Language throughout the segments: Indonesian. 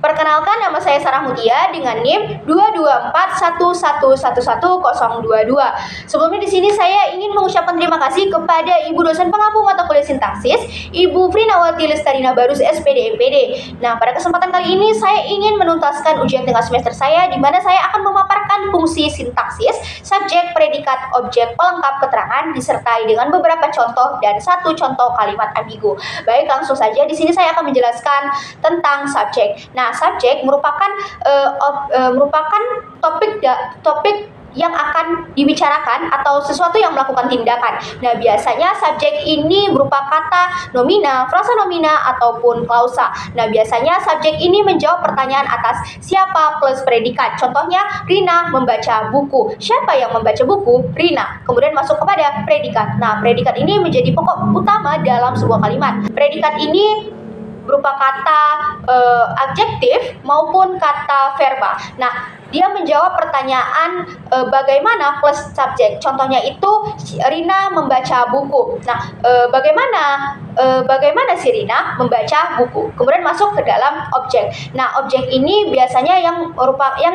Perkenalkan, nama saya Sarah Mutia dengan NIM 22411111022. Sebelumnya di sini saya ingin mengucapkan terima kasih kepada Ibu dosen pengampu mata kuliah sintaksis, Ibu Prinawati Lestarina Barus SPD MPD. Nah, pada kesempatan kali ini saya ingin menuntaskan ujian tengah semester saya, di mana saya akan memaparkan fungsi sintaksis, subjek, predikat, objek, pelengkap, keterangan, disertai dengan beberapa contoh dan satu contoh kalimat ambigu. Baik, langsung saja di sini saya akan menjelaskan tentang subjek. Nah, subjek merupakan topik yang akan dibicarakan atau sesuatu yang melakukan tindakan. Nah, biasanya subjek ini berupa kata nomina, frasa nomina, ataupun klausa. Nah, biasanya subjek ini menjawab pertanyaan atas siapa plus predikat. Contohnya, Rina membaca buku. Siapa yang membaca buku? Rina. Kemudian masuk kepada predikat. Nah, predikat ini menjadi pokok utama dalam sebuah kalimat. Predikat ini berupa kata adjektif maupun kata verba. Nah, dia menjawab pertanyaan bagaimana plus subjek. Contohnya itu Rina membaca buku. Nah, bagaimana si Rina membaca buku. Kemudian masuk ke dalam objek. Nah, objek ini biasanya yang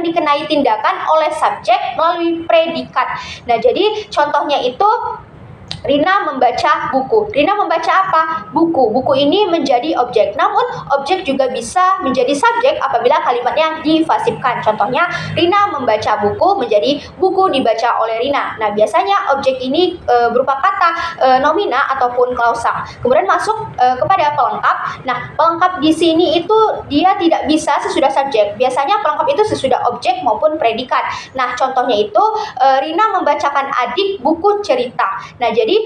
dikenai tindakan oleh subjek melalui predikat. Nah, jadi contohnya itu Rina membaca buku. Rina membaca apa? Buku. Buku ini menjadi objek. Namun, objek juga bisa menjadi subjek apabila kalimatnya difasifkan. Contohnya, Rina membaca buku menjadi buku dibaca oleh Rina. Nah, biasanya objek ini berupa kata nomina ataupun klausa. Kemudian masuk kepada pelengkap. Nah, pelengkap di sini itu dia tidak bisa sesudah subjek. Biasanya pelengkap itu sesudah objek maupun predikat. Nah, contohnya itu Rina membacakan adik buku cerita. Nah, jadi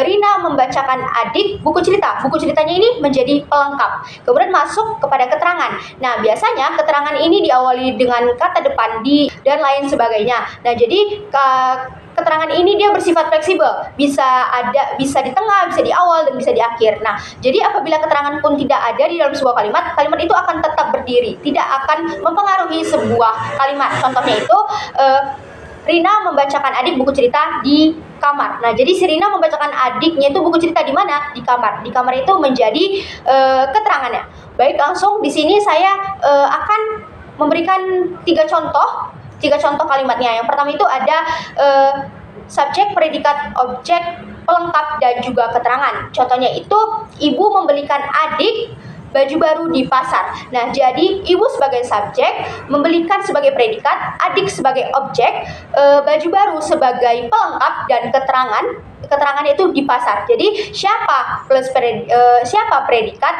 Rina membacakan adik buku cerita. Buku ceritanya ini menjadi pelengkap. Kemudian masuk kepada keterangan. Nah, biasanya keterangan ini diawali dengan kata depan, di, dan lain sebagainya. Nah, jadi keterangan ini dia bersifat fleksibel. Bisa di tengah, bisa di awal, dan bisa di akhir. Nah, jadi apabila keterangan pun tidak ada di dalam sebuah kalimat, kalimat itu akan tetap berdiri. Tidak akan mempengaruhi sebuah kalimat. Contohnya itu Rina membacakan adik buku cerita di kamar. Nah, jadi si Rina membacakan adiknya itu buku cerita di mana? Di kamar. Di kamar itu menjadi keterangannya. Baik, langsung di sini saya akan memberikan tiga contoh kalimatnya. Yang pertama itu ada subjek, predikat, objek, pelengkap, dan juga keterangan. Contohnya itu ibu membelikan adik baju baru di pasar. Nah, jadi ibu sebagai subjek, membelikan sebagai predikat, adik sebagai objek, baju baru sebagai pelengkap, dan keterangannya itu di pasar. Jadi siapa predikat,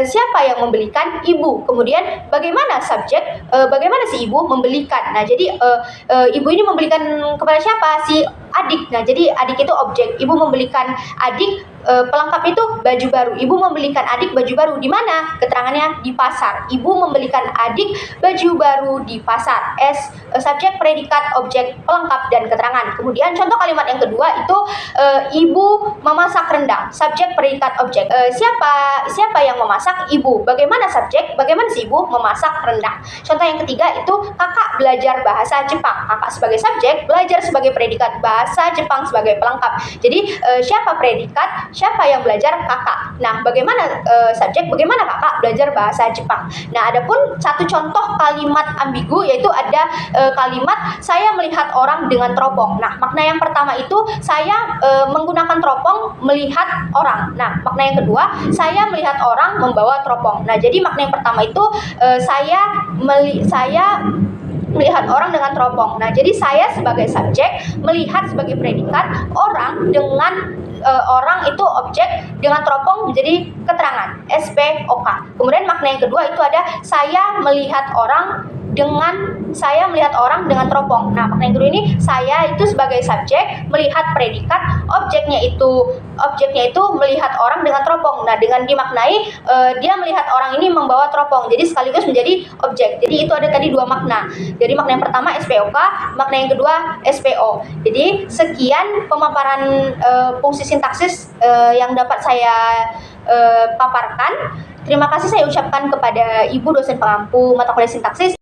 siapa yang membelikan? Ibu. Kemudian bagaimana subjek, bagaimana si ibu membelikan. Nah, jadi ibu ini membelikan kepada siapa? Si adik. Nah, jadi adik itu objek. Ibu membelikan adik, pelengkap itu baju baru. Ibu membelikan adik baju baru di mana? Keterangannya di pasar. Ibu membelikan adik baju baru di pasar. Subjek, predikat, objek, pelengkap, dan keterangan. Kemudian contoh kalimat yang kedua itu ibu memasak rendang. Subjek, predikat, objek. Siapa yang memasak? Ibu. Bagaimana subjek? Bagaimana si ibu memasak rendang? Contoh yang ketiga itu kakak belajar bahasa Jepang. Kakak sebagai subjek, belajar sebagai predikat, bahasa Jepang sebagai pelengkap. Jadi siapa predikat? Siapa yang belajar? Kakak. Nah, bagaimana subjek? Bagaimana kakak belajar bahasa Jepang? Nah, adapun satu contoh kalimat ambigu yaitu ada kalimat saya melihat orang dengan teropong. Nah, makna yang pertama itu saya menggunakan teropong melihat orang. Nah, makna yang kedua saya melihat orang membawa teropong. Nah, jadi makna yang pertama itu saya melihat orang dengan teropong. Nah, jadi saya sebagai subjek, melihat sebagai predikat, orang itu objek, dengan teropong menjadi keterangan, SPOK. Kemudian makna yang kedua itu ada saya melihat orang dengan teropong. Nah, makna yang kedua ini saya itu sebagai subjek melihat predikat, objeknya itu melihat orang dengan teropong. Nah, dengan dimaknai dia melihat orang ini membawa teropong. Jadi sekaligus menjadi objek. Jadi itu ada tadi dua makna. Jadi makna yang pertama SPOK, makna yang kedua SPO. Jadi sekian pemaparan fungsi sintaksis yang dapat saya paparkan. Terima kasih saya ucapkan kepada Ibu dosen pengampu mata kuliah sintaksis.